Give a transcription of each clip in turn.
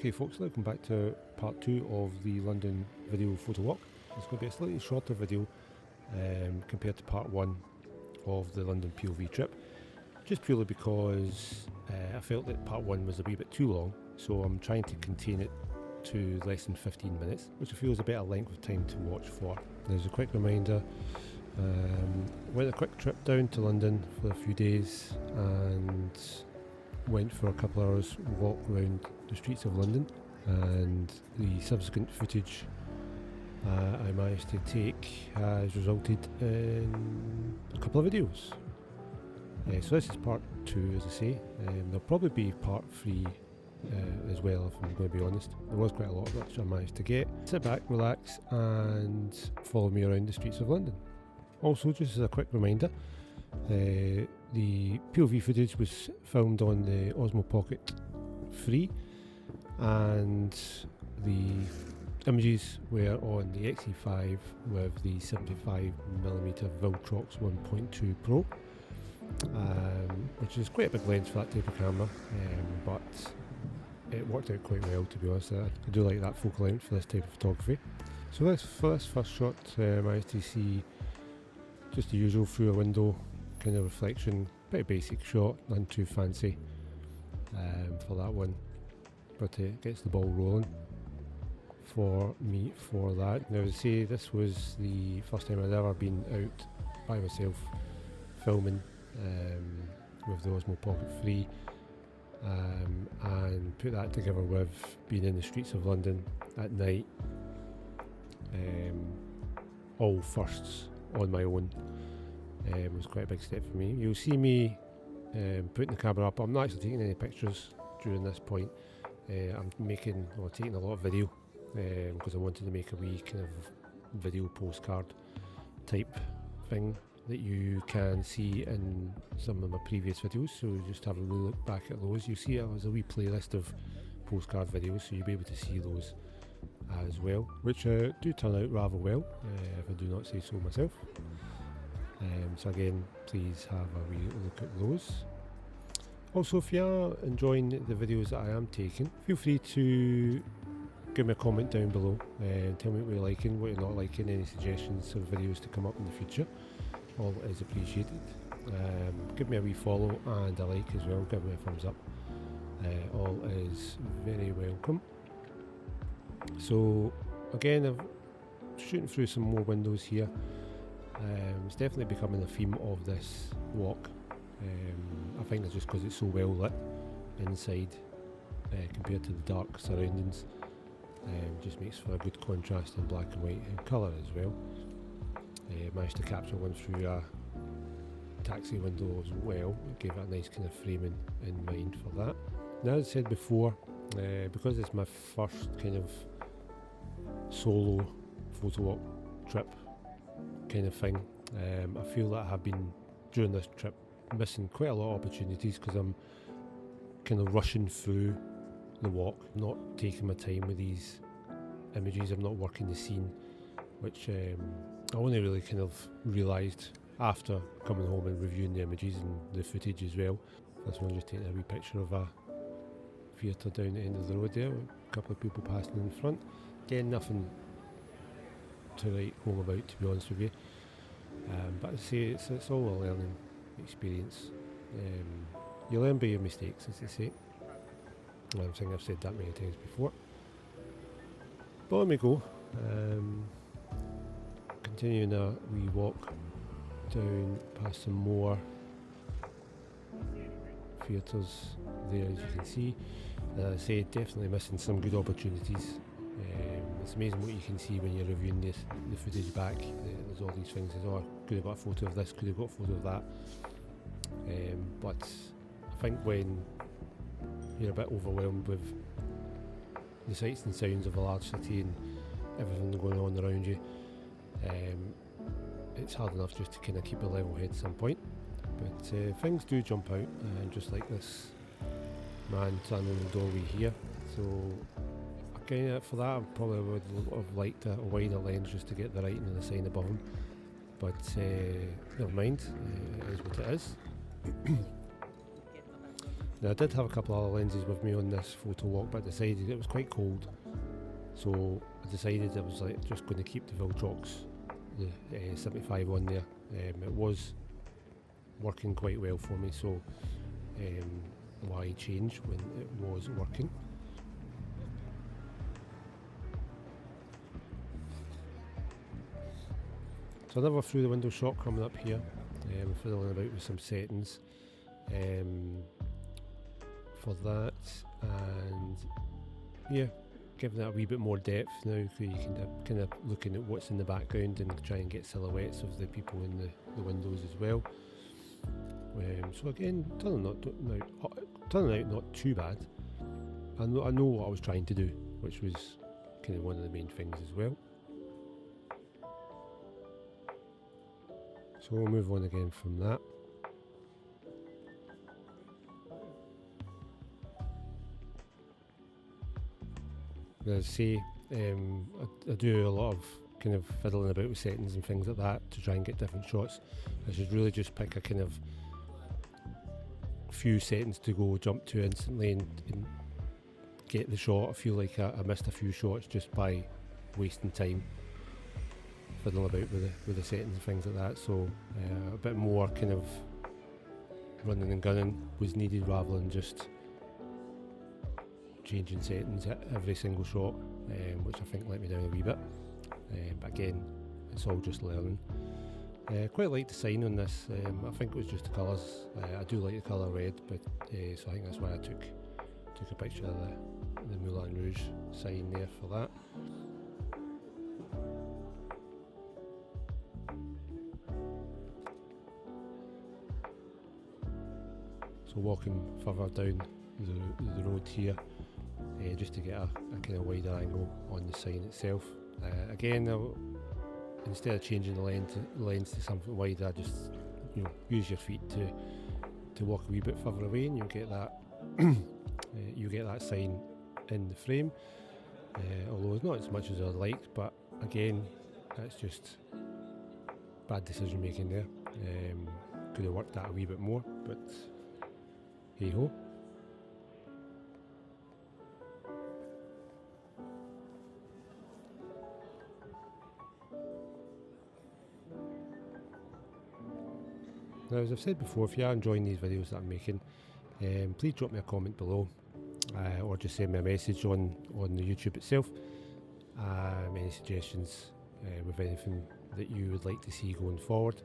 Okay folks, welcome back to part 2 of the London video photo walk. It's going to be a slightly shorter video compared to part 1 of the London POV trip, just purely because I felt that part 1 was a wee bit too long, so I'm trying to contain it to less than 15 minutes, which I feel is a better length of time to watch for. There's a quick reminder, went a quick trip down to London for a few days and went for a couple of hours walk around the streets of London, and the subsequent footage I managed to take has resulted in a couple of videos. So this is part 2, as I say. There'll probably be part 3 as well, if I'm going to be honest. There was quite a lot which I managed to get. Sit back, relax and follow me around the streets of London. Also, just as a quick reminder, the POV footage was filmed on the Osmo Pocket 3 and the images were on the Xe5 with the 75mm Viltrox 1.2 Pro, which is quite a big lens for that type of camera, but it worked out quite well, to be honest. I do like that focal length for this type of photography. So for this first shot, I managed to see just the usual through a window kind of reflection, pretty basic shot, nothing too fancy for that one, but it gets the ball rolling for me for that. Now, to say, this was the first time I'd ever been out by myself filming with the Osmo Pocket 3, and put that together with being in the streets of London at night, all firsts on my own. Was quite a big step for me. You'll see me putting the camera up. I'm not actually taking any pictures during this point. I'm taking a lot of video because I wanted to make a wee kind of video postcard type thing that you can see in some of my previous videos. So just have a look back at those. You'll see there's a wee playlist of postcard videos, so you'll be able to see those as well, which do turn out rather well, if I do not say so myself. So again, please have a wee look at those. Also, if you are enjoying the videos that I am taking, feel free to give me a comment down below and tell me what you're liking, what you're not liking, any suggestions of videos to come up in the future. All is appreciated. Give me a wee follow and a like as well, give me a thumbs up. All is very welcome. So again, I'm shooting through some more windows here. It's definitely becoming a theme of this walk. I think it's just because it's so well lit inside compared to the dark surroundings. Just makes for a good contrast in black and white and colour as well. Managed to capture one through a taxi window as well. It gave it a nice kind of framing in mind for that. Now, as I said before, because it's my first kind of solo photo walk trip kind of thing, I feel that I have been, during this trip, missing quite a lot of opportunities because I'm kind of rushing through the walk, not taking my time with these images. I'm not working the scene, which I only really kind of realised after coming home and reviewing the images and the footage as well. This one just taking a wee picture of a theatre down the end of the road there, a couple of people passing in front. Again, nothing to write home about, to be honest with you, but I say it's all a learning experience. You learn by your mistakes, as they say. I think I've said that many times before, but let me go. Continuing a wee walk down past some more theatres there, as you can see. As I say, definitely missing some good opportunities. It's amazing what you can see when you're reviewing the footage back. There's all these things, oh, could have got a photo of this, could have got a photo of that. But I think when you're a bit overwhelmed with the sights and sounds of a large city and everything going on around you, it's hard enough just to kind of keep a level head at some point. But things do jump out, just like this man standing in the doorway here. So again, for that I probably would have liked a wider lens just to get the writing and the sign above him, but never mind, it is what it is. Now I did have a couple of other lenses with me on this photo walk, but I decided it was quite cold, so I decided I was like just going to keep the Viltrox, the 75 on there. It was working quite well for me, so why change when it was working? So another through the window shot coming up here, fiddling about with some settings for that, and yeah, giving it a wee bit more depth now, so you can kind of looking at what's in the background and try and get silhouettes of the people in the windows as well. So again, turning out not too bad. I know what I was trying to do, which was kind of one of the main things as well. So we'll move on again from that. As I say, I do a lot of kind of fiddling about with settings and things like that to try and get different shots. I should really just pick a kind of few settings to go jump to instantly and get the shot. I feel like I missed a few shots just by wasting time fiddling about with the settings and things like that, so a bit more kind of running and gunning was needed rather than just changing settings at every single shot, which I think let me down a wee bit, but again, it's all just learning. Quite like the sign on this. I think it was just the colours. I do like the colour red, but so I think that's why I took a picture of the Moulin Rouge sign there for that. So walking further down the road here, just to get a kind of wider angle on the sign itself. Again, instead of changing the lens to something wider, just use your feet to walk a wee bit further away, and you'll get that that sign in the frame. Although it's not as much as I'd like, but again, that's just bad decision making there. Could have worked that a wee bit more, but hey ho. Now, as I've said before, if you are enjoying these videos that I'm making, please drop me a comment below, or just send me a message on the YouTube itself. Any suggestions with anything that you would like to see going forward.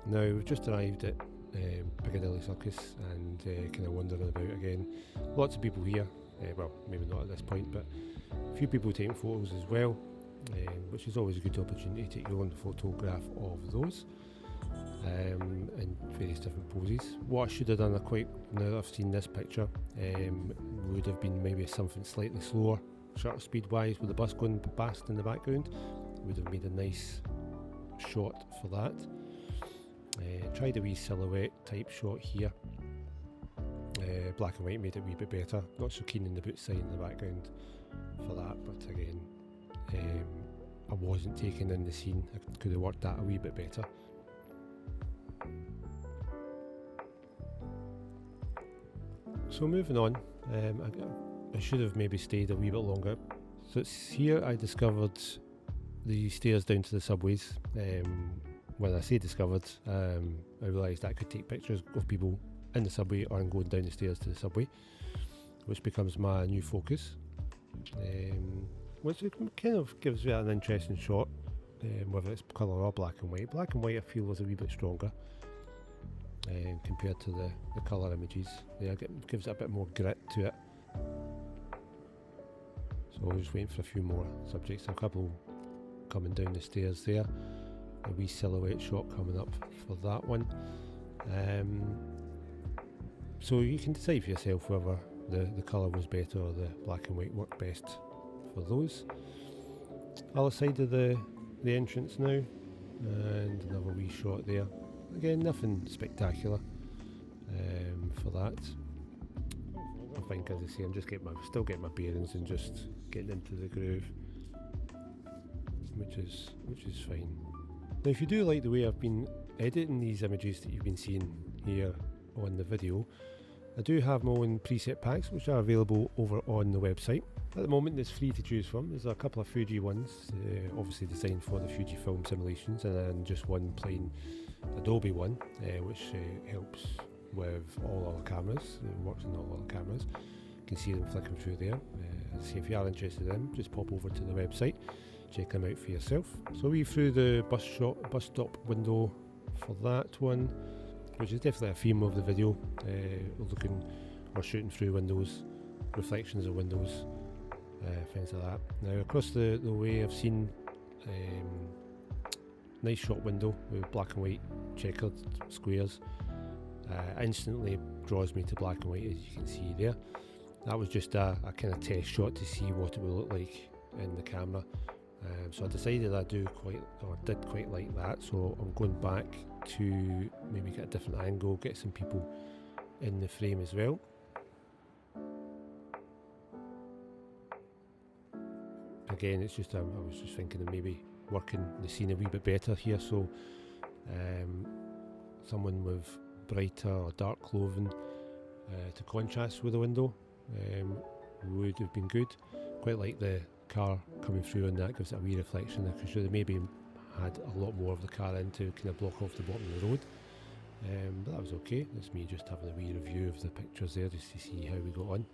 Now, we've just arrived at Piccadilly Circus and kind of wandering about again. Lots of people here, well, maybe not at this point, but a few people taking photos as well, which is always a good opportunity to take your own photograph of those in various different poses. What I should have done, now that I've seen this picture, would have been maybe something slightly slower, shutter speed wise, with the bus going past in the background. Would have made a nice shot for that. Tried a wee silhouette type shot here. Black and white made it a wee bit better. Not so keen on the boot sign in the background for that, but again, I wasn't taking in the scene. I could have worked that a wee bit better. So moving on, I should have maybe stayed a wee bit longer. So it's here I discovered the stairs down to the subways. When I say discovered, I realised that I could take pictures of people in the subway or going down the stairs to the subway, which becomes my new focus, which kind of gives me an interesting shot, whether it's colour or black and white. Black and white I feel is a wee bit stronger compared to the colour images. Yeah, it gives it a bit more grit to it. So I'm just waiting for a few more subjects. A couple coming down the stairs there. A wee silhouette shot coming up for that one. So you can decide for yourself whether the colour was better or the black and white worked best for those. Other side of the entrance now, and another wee shot there. Again, nothing spectacular for that. I think, as I say, I'm just still getting my bearings and just getting into the groove, which is fine. Now if you do like the way I've been editing these images that you've been seeing here on the video, I do have my own preset packs which are available over on the website. At the moment there's 3 to choose from. There's a couple of Fuji ones, obviously designed for the Fujifilm simulations, and then just one plain Adobe one, which helps with all other cameras, works on all other cameras. You can see them flicking through there. As I say, if you are interested in them, just pop over to the website, check them out for yourself. So we through the bus stop window for that one, which is definitely a theme of the video, looking or shooting through windows, reflections of windows, things like that. Now across the way I've seen nice shot window with black and white checkered squares. Instantly draws me to black and white, as you can see there. That was just a kind of test shot to see what it would look like in the camera. So I decided I did quite like that, so I'm going back to maybe get a different angle, get some people in the frame as well. Again, it's just I was just thinking of maybe working the scene a wee bit better here, so someone with brighter or dark clothing to contrast with the window would have been good. Quite like the car coming through on that, gives it a wee reflection. I could have maybe had a lot more of the car in to kind of block off the bottom of the road, but that was okay. It's me just having a wee review of the pictures there just to see how we got on.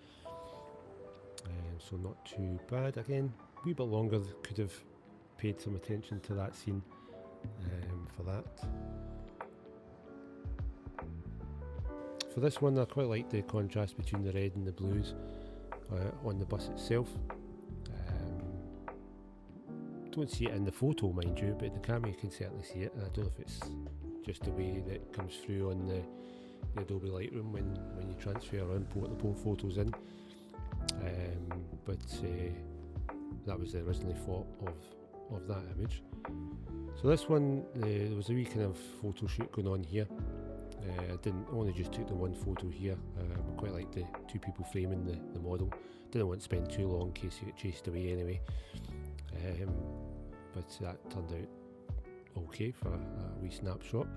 So not too bad. Again, a wee bit longer, could have paid some attention to that scene for that. For this one I quite like the contrast between the red and the blues on the bus itself. Don't see it in the photo, mind you, but in the camera you can certainly see it, and I don't know if it's just the way that it comes through on the Adobe Lightroom when you transfer around, put the photos in. But that was the originally thought of that image. So this one, there was a wee kind of photo shoot going on here. I only just took the one photo here. I quite like the 2 people framing the model. Didn't want to spend too long in case you get chased away anyway. But that turned out okay for a wee snapshot.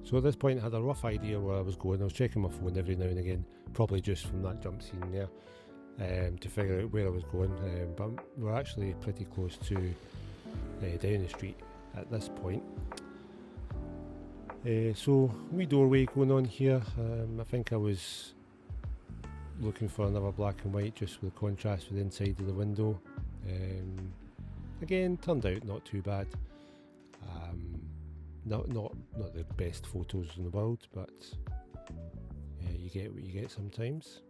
So at this point I had a rough idea where I was going. I was checking my phone every now and again, probably just from that jump scene there, to figure out where I was going, but we're actually pretty close to down the street at this point. So wee doorway going on here. I think I was looking for another black and white just with contrast with the inside of the window. Again, turned out not too bad. Not the best photos in the world, but you get what you get sometimes.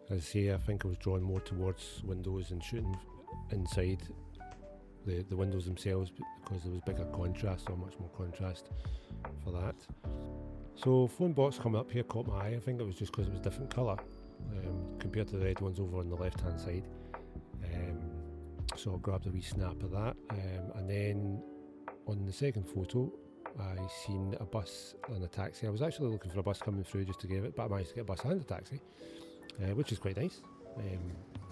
As I say, I think I was drawn more towards windows and shooting inside the windows themselves because there was bigger contrast, or much more contrast for that. So phone box coming up here caught my eye. I think it was just because it was different colour compared to the red ones over on the left hand side. So I grabbed a wee snap of that, and then on the second photo I seen a bus and a taxi. I was actually looking for a bus coming through just to give it, but I managed to get a bus and a taxi, which is quite nice.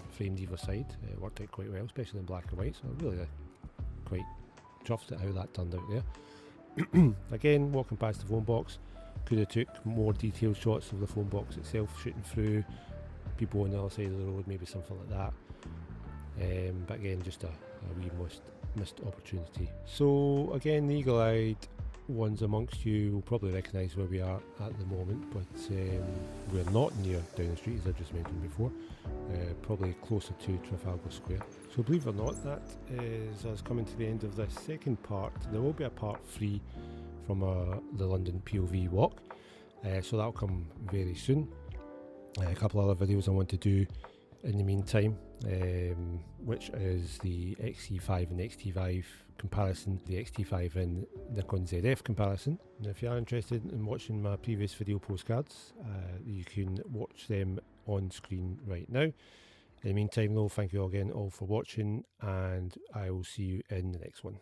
Framed either side, it worked out quite well, especially in black and white, so I'm really quite chuffed at how that turned out there. Again, walking past the phone box, could have took more detailed shots of the phone box itself, shooting through people on the other side of the road, maybe something like that. But again, just a wee missed opportunity. So again, the eagle-eyed ones amongst you will probably recognise where we are at the moment, but we're not near Downing Street, as I just mentioned before, probably closer to Trafalgar Square. So believe it or not, that is us coming to the end of this second part. There will be a part 3 from the London POV walk, so that'll come very soon. A couple other videos I want to do in the meantime, which is the XT5 and XT5 comparison, the XT5 and Nikon ZF comparison. Now if you are interested in watching my previous video postcards, you can watch them on screen right now. In the meantime though, thank you all again all for watching, and I will see you in the next one.